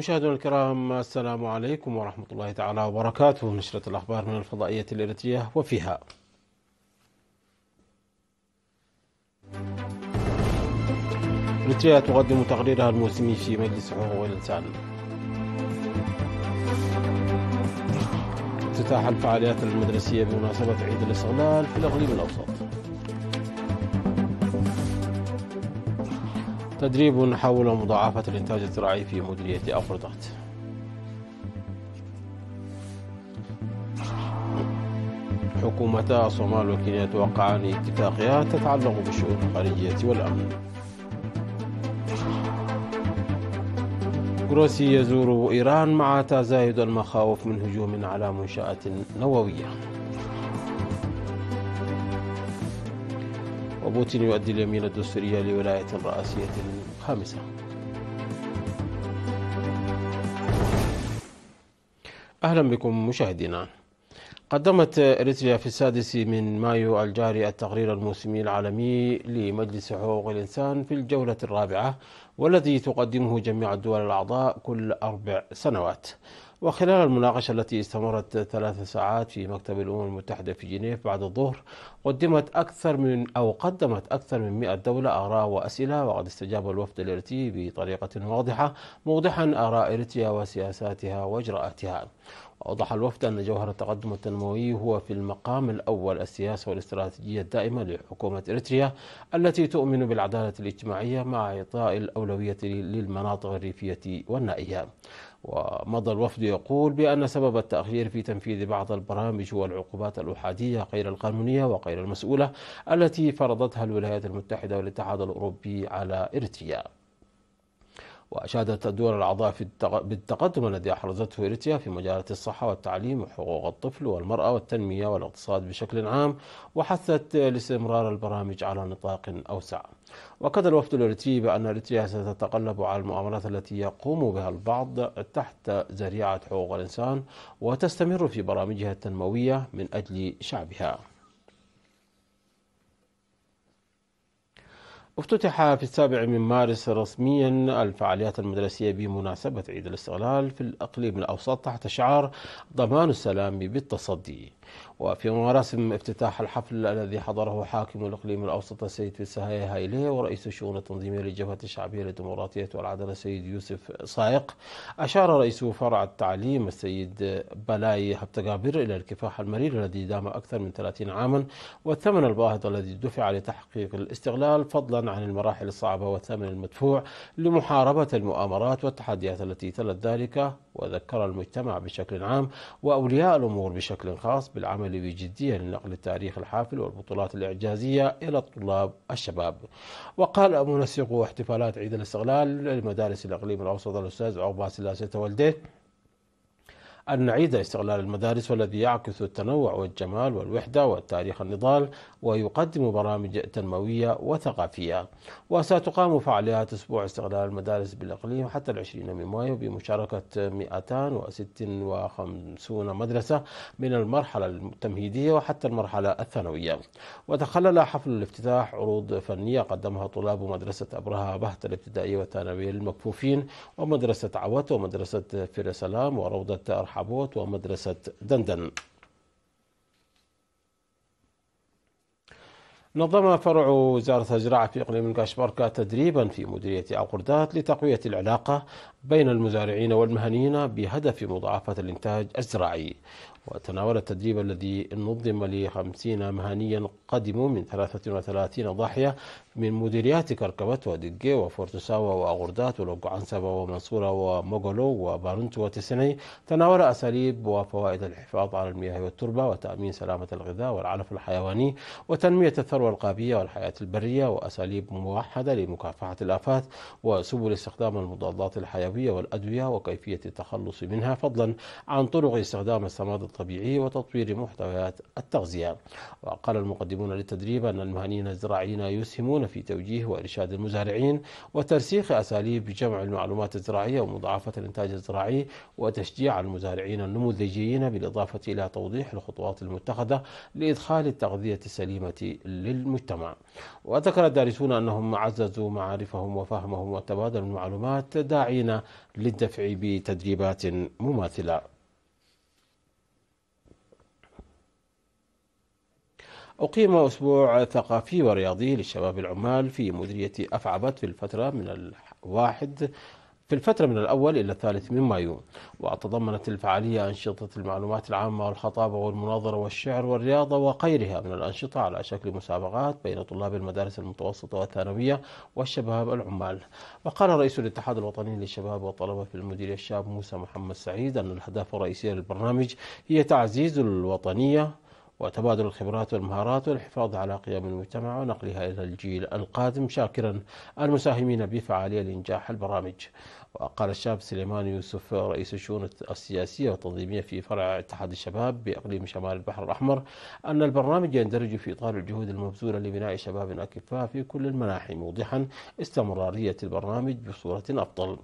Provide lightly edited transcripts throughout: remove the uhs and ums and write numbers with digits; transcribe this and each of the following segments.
مشاهدينا الكرام، السلام عليكم ورحمة الله تعالى وبركاته. نشرة الأخبار من الفضائية الإريترية، وفيها: إريتريا تقدم تقريرها الموسمي في مجلس حقوق الإنسان. افتتاح الفعاليات المدرسية بمناسبة عيد الاستقلال في الإقليم الأوسط. تدريب حول مضاعفة الإنتاج الزراعي في مديرية أفردات. حكومتا الصومال وكينيا توقعان اتفاقيات تتعلق بالشؤون الخارجية والأمن. جروسي يزور إيران مع تزايد المخاوف من هجوم على منشآت نووية. وبوتين يؤدي اليمين الدستورية لولاية رئاسية خامسة. أهلا بكم مشاهدينا. قدمت إريتريا في 6 مايو الجاري التقرير الموسمي العالمي لمجلس حقوق الإنسان في الجولة الرابعة، والذي تقدمه جميع الدول الأعضاء كل 4 سنوات. وخلال المناقشة التي استمرت 3 ساعات في مكتب الأمم المتحدة في جنيف بعد الظهر، قدمت أكثر من 100 دولة آراء وأسئلة، وقد استجاب الوفد الإريتري بطريقة واضحة، موضحا آراء إريتريا وسياساتها وإجراءاتها. أوضح الوفد أن جوهر التقدم التنموي هو في المقام الأول السياسة والاستراتيجية الدائمة لحكومة إريتريا، التي تؤمن بالعدالة الاجتماعية مع إعطاء الأولوية للمناطق الريفية والنائية. ومضى الوفد يقول بأن سبب التأخير في تنفيذ بعض البرامج هو العقوبات الأحادية غير القانونية وغير المسؤولة التي فرضتها الولايات المتحدة والاتحاد الأوروبي على إريتريا. وأشادت الدول الأعضاء بالتقدم الذي أحرزته إريتريا في مجالات الصحة والتعليم وحقوق الطفل والمرأة والتنمية والاقتصاد بشكل عام، وحثت لاستمرار البرامج على نطاق أوسع. وأكد الوفد الإريتري بأن إريتريا ستتقلب على المؤامرات التي يقوم بها البعض تحت ذريعة حقوق الإنسان، وتستمر في برامجها التنموية من أجل شعبها. افتتح في 7 مارس رسميا الفعاليات المدرسية بمناسبة عيد الاستقلال في الإقليم الأوسط تحت شعار ضمان السلام بالتصدي. وفي مراسم افتتاح الحفل الذي حضره حاكم الإقليم الأوسط السيد فيساهي هايلي ورئيس الشؤون التنظيمية للجبهة الشعبية للديمقراطية والعدالة السيد يوسف صايق، أشار رئيس فرع التعليم السيد بلاي هبتقابر إلى الكفاح المرير الذي دام أكثر من 30 عاما، والثمن الباهظ الذي دفع لتحقيق الاستقلال، فضلا عن المراحل الصعبة والثمن المدفوع لمحاربة المؤامرات والتحديات التي تلت ذلك. وذكر المجتمع بشكل عام وأولياء الأمور بشكل خاص بالعمل بجدية لنقل التاريخ الحافل والبطولات الإعجازية إلى الطلاب الشباب. وقال منسق احتفالات عيد الاستقلال لمدارس الإقليم الأوسط الأستاذ عقبة سلاسة والديه أن عيد استقلال المدارس والذي يعكس التنوع والجمال والوحدة والتاريخ النضال، ويقدم برامج تنموية وثقافية. وستقام فعاليات أسبوع استقلال المدارس بالإقليم حتى 20 مايو بمشاركة 256 مدرسة من المرحلة التمهيدية وحتى المرحلة الثانوية. وتخلل حفل الافتتاح عروض فنية قدمها طلاب مدرسة أبرهة بهت الابتدائية والثانوية للمكفوفين، ومدرسة عوت، ومدرسة فير سلام، وروضة حبوت، ومدرسة دندن. نظم فرع وزارة الزراعة في إقليم القاشبركة تدريبا في مديرية أقردات لتقوية العلاقة بين المزارعين والمهنيين بهدف مضاعفة الإنتاج الزراعي. وتناول التدريب الذي نظم ل50 مهنيا قدموا من 33 ضاحية من مديريات كركبت ودقي وفورتساوة وأغردات ولوقعنسبة ومنصورة وموغولو وبارنتو وتسني، تناول أساليب وفوائد الحفاظ على المياه والتربة وتأمين سلامة الغذاء والعلف الحيواني وتنمية الثروة القابية والحياة البرية، وأساليب موحدة لمكافحة الآفات، وسبل استخدام المضادات الحيوية والأدوية وكيفية التخلص منها، فضلا عن طرق استخدام السماد الطبيعي وتطوير محتويات التغذية. وقال المقدمون للتدريب أن المهنيين الزراعيين يسهمون يساهمون في توجيه وإرشاد المزارعين وترسيخ أساليب جمع المعلومات الزراعية ومضاعفة الإنتاج الزراعي وتشجيع المزارعين النموذجيين، بالإضافة إلى توضيح الخطوات المتخذة لإدخال التغذية السليمة للمجتمع. وذكر الدارسون أنهم عززوا معارفهم وفهمهم وتبادلوا المعلومات، داعين للدفع بتدريبات مماثلة. أقيم أسبوع ثقافي ورياضي للشباب العمال في مديرية أفعبت في الفترة من الأول إلى الثالث من مايو، وتضمنت الفعالية أنشطة المعلومات العامة والخطابة والمناظرة والشعر والرياضة وغيرها من الأنشطة على شكل مسابقات بين طلاب المدارس المتوسطة والثانوية والشباب العمال. وقال رئيس الاتحاد الوطني للشباب والطلبة في المديرية الشاب موسى محمد سعيد أن الأهداف الرئيسية للبرنامج هي تعزيز الوطنية وتبادل الخبرات والمهارات والحفاظ على قيم المجتمع ونقلها إلى الجيل القادم، شاكرا المساهمين بفعالية لإنجاح البرامج. وقال الشاب سليمان يوسف رئيس الشؤون السياسية والتنظيمية في فرع اتحاد الشباب بإقليم شمال البحر الأحمر أن البرنامج يندرج في إطار الجهود المبذولة لبناء شباب أكفاء في كل المناحي، موضحا استمرارية البرنامج بصورة أفضل.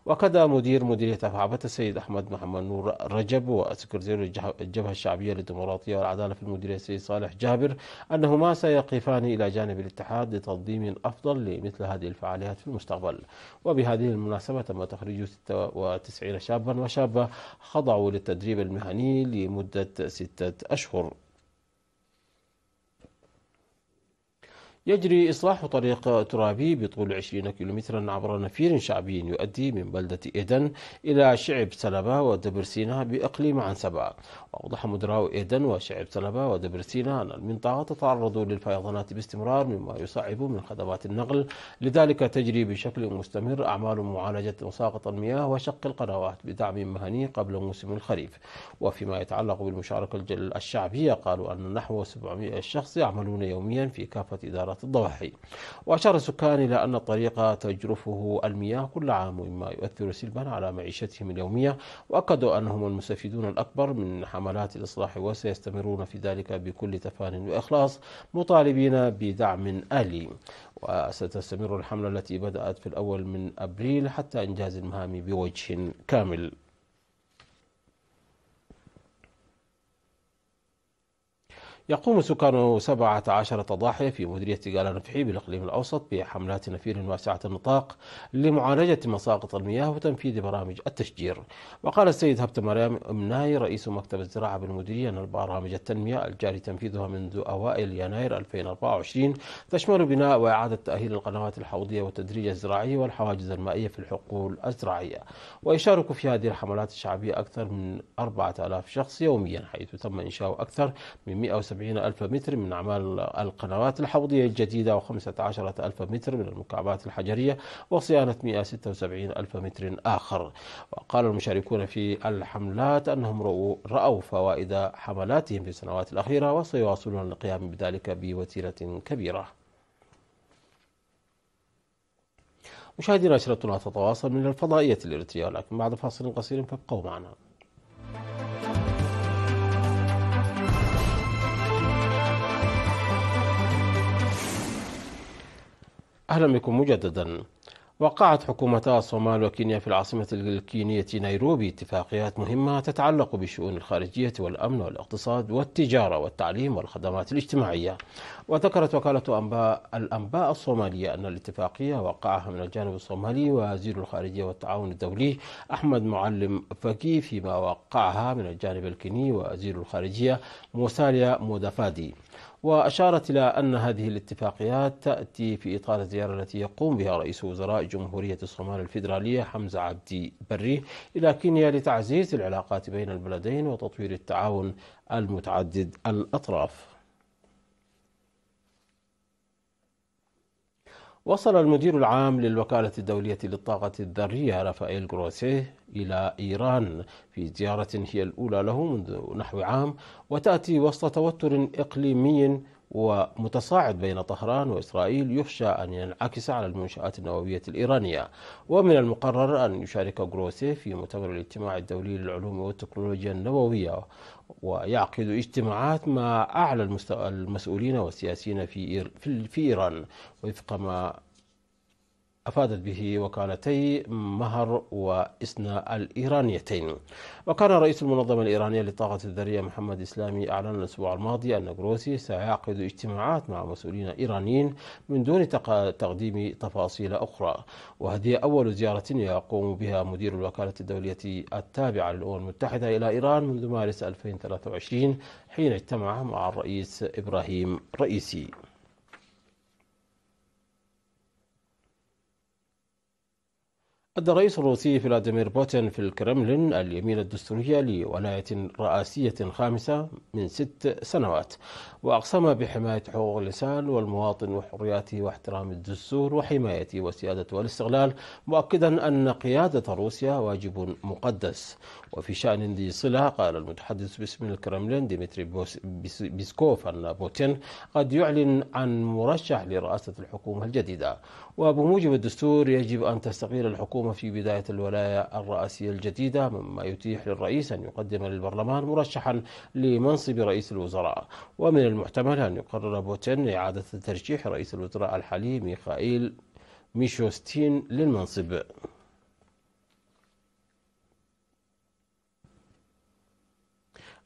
وكذا مدير مديرية أفعبت السيد أحمد محمد نور رجب وسكرتير الجبهة الشعبية للديمقراطية والعدالة في المديرية السيد صالح جابر أنهما سيقفان إلى جانب الاتحاد لتنظيم أفضل لمثل هذه الفعاليات في المستقبل. وبهذه المناسبة تم تخريج 96 شابا وشابة خضعوا للتدريب المهني لمدة 6 أشهر. يجري إصلاح طريق ترابي بطول 20 كيلومترا عبر نفير شعبي يؤدي من بلدة إيدن إلى شعب سلبة ودبر سيناء بإقليم عنسبة. وأوضح مدراء إيدن وشعب سلبة ودبر سيناء أن المنطقة تتعرض للفيضانات باستمرار مما يصعب من خدمات النقل، لذلك تجري بشكل مستمر أعمال معالجة مساقط المياه وشق القنوات بدعم مهني قبل موسم الخريف. وفيما يتعلق بالمشاركة الشعبية قالوا أن نحو 700 شخص يعملون يوميا في كافة إدارات الضواحي. وأشار السكان إلى أن الطريق تجرفه المياه كل عام مما يؤثر سلبا على معيشتهم اليومية، وأكدوا أنهم المستفيدون الأكبر من حملات الإصلاح وسيستمرون في ذلك بكل تفان وإخلاص، مطالبين بدعم آلي. وستستمر الحملة التي بدأت في الأول من أبريل حتى إنجاز المهام بوجه كامل. يقوم سكان 17 ضاحية في مديرية قال نفحي بالإقليم الأوسط بحملات نفير واسعة النطاق لمعالجة مساقط المياه وتنفيذ برامج التشجير. وقال السيد هبت مريم أمناي رئيس مكتب الزراعة بالمديرية أن البرامج التنمية الجاري تنفيذها منذ أوائل يناير 2024 تشمل بناء وإعادة تأهيل القنوات الحوضية والتدريج الزراعي والحواجز المائية في الحقول الزراعية. ويشارك في هذه الحملات الشعبية أكثر من 4000 شخص يوميا، حيث تم إنشاء أكثر من 170 ألف متر من أعمال القنوات الحوضية الجديدة و15 ألف متر من المكعبات الحجرية وصيانة 176 ألف متر آخر. وقال المشاركون في الحملات أنهم رأوا فوائد حملاتهم في السنوات الأخيرة وسيواصلون القيام بذلك بوتيرة كبيرة. مشاهدينا، نشرتنا تتواصل من الفضائية الإريترية، ولكن بعد فاصل قصير فابقوا معنا. أهلا بكم مجددا. وقعت حكومتا الصومال وكينيا في العاصمة الكينية نيروبي اتفاقيات مهمة تتعلق بالشؤون الخارجية والأمن والاقتصاد والتجارة والتعليم والخدمات الاجتماعية. وذكرت وكالة الأنباء الصومالية أن الاتفاقية وقعها من الجانب الصومالي وزير الخارجية والتعاون الدولي أحمد معلم فكي، فيما وقعها من الجانب الكيني وزير الخارجية موساليا مودافادي. وأشارت إلى أن هذه الاتفاقيات تأتي في إطار الزيارة التي يقوم بها رئيس وزراء جمهورية الصومال الفيدرالية حمزة عبدي بري إلى كينيا لتعزيز العلاقات بين البلدين وتطوير التعاون المتعدد الأطراف. وصل المدير العام للوكالة الدولية للطاقة الذرية رافائيل غروسيه إلى إيران في زيارة هي الأولى له منذ نحو عام، وتأتي وسط توتر إقليمي ومتصاعد بين طهران وإسرائيل يخشى أن ينعكس على المنشآت النووية الإيرانية. ومن المقرر أن يشارك جروسي في مؤتمر الاجتماع الدولي للعلوم والتكنولوجيا النووية، ويعقد اجتماعات مع أعلى المسؤولين والسياسيين في إيران، وفق ما أفادت به وكالتي مهر وإسنا الإيرانيتين. وكان رئيس المنظمة الإيرانية للطاقة الذرية محمد إسلامي أعلن الأسبوع الماضي أن جروسي سيعقد اجتماعات مع مسؤولين إيرانيين من دون تقديم تفاصيل أخرى، وهذه أول زيارة يقوم بها مدير الوكالة الدولية التابعة للأمم المتحدة إلى إيران منذ مارس 2023 حين اجتمع مع الرئيس إبراهيم رئيسي. أدى الرئيس الروسي فلاديمير بوتين في الكرملين اليمين الدستورية لولاية رئاسية خامسة من 6 سنوات، وأقسم بحماية حقوق الإنسان والمواطن وحرياته واحترام الدستور وحمايته وسيادته والاستقلال، مؤكدا أن قيادة روسيا واجب مقدس. وفي شأن ذي صلة قال المتحدث باسم الكرملين ديمتري بيسكوف أن بوتين قد يعلن عن مرشح لرئاسة الحكومة الجديدة، وبموجب الدستور يجب أن تستقيل الحكومة في بداية الولاية الرئاسية الجديدة، مما يتيح للرئيس أن يقدم للبرلمان مرشحا لمنصب رئيس الوزراء. ومن المحتمل أن يقرر بوتين إعادة ترشيح رئيس الوزراء الحالي ميخائيل ميشوستين للمنصب.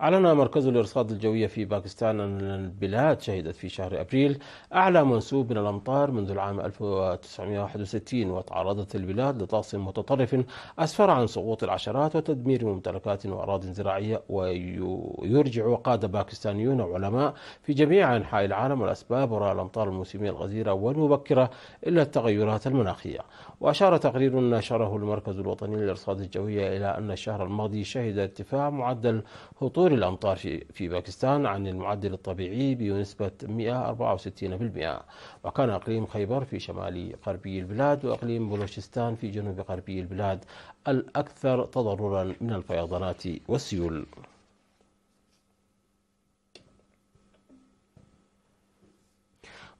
أعلن مركز الإرصاد الجوي في باكستان أن البلاد شهدت في شهر أبريل أعلى منسوب من الأمطار منذ العام 1961، وتعرضت البلاد لطقس متطرف أسفر عن سقوط العشرات وتدمير ممتلكات وأراضٍ زراعية. ويرجع قادة باكستانيون وعلماء في جميع أنحاء العالم الأسباب وراء الأمطار الموسمية الغزيرة والمبكرة إلى التغيرات المناخية. وأشار تقرير نشره المركز الوطني للإرصاد الجوي إلى أن الشهر الماضي شهد ارتفاع معدل هطول الأمطار في باكستان عن المعدل الطبيعي بنسبة 164%. وكان إقليم خيبر في شمال غربي البلاد وإقليم بلوشستان في جنوب غربي البلاد الأكثر تضررا من الفيضانات والسيول.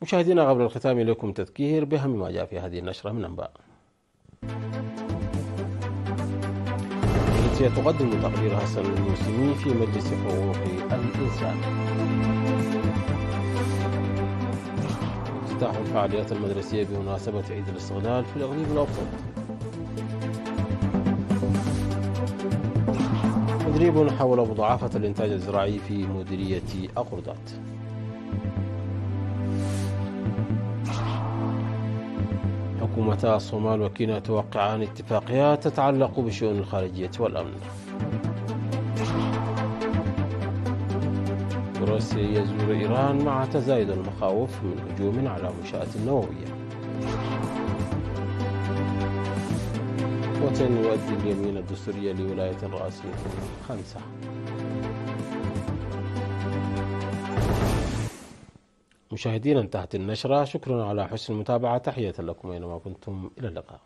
مشاهدينا، قبل الختام لكم تذكير بأهم ما جاء في هذه النشرة من أنباء. تقدم تقريرها السنة الموسمي في مجلس حقوق الإنسان. افتتاح الفعاليات المدرسية بمناسبة عيد الاستقلال في الإقليم الأوسط. تدريب حول مضاعفة الإنتاج الزراعي في مديرية أقردات. حكومتا الصومال وكينيا توقعان اتفاقيات تتعلق بالشؤون الخارجية والأمن. جروسي يزور إيران مع تزايد المخاوف من هجوم على منشآت نووية. بوتين يؤدي اليمين الدستورية لولاية رئاسية خامسة. مشاهدينا، انتهت النشرة. شكرا على حسن المتابعة. تحية لكم أينما كنتم. إلى اللقاء.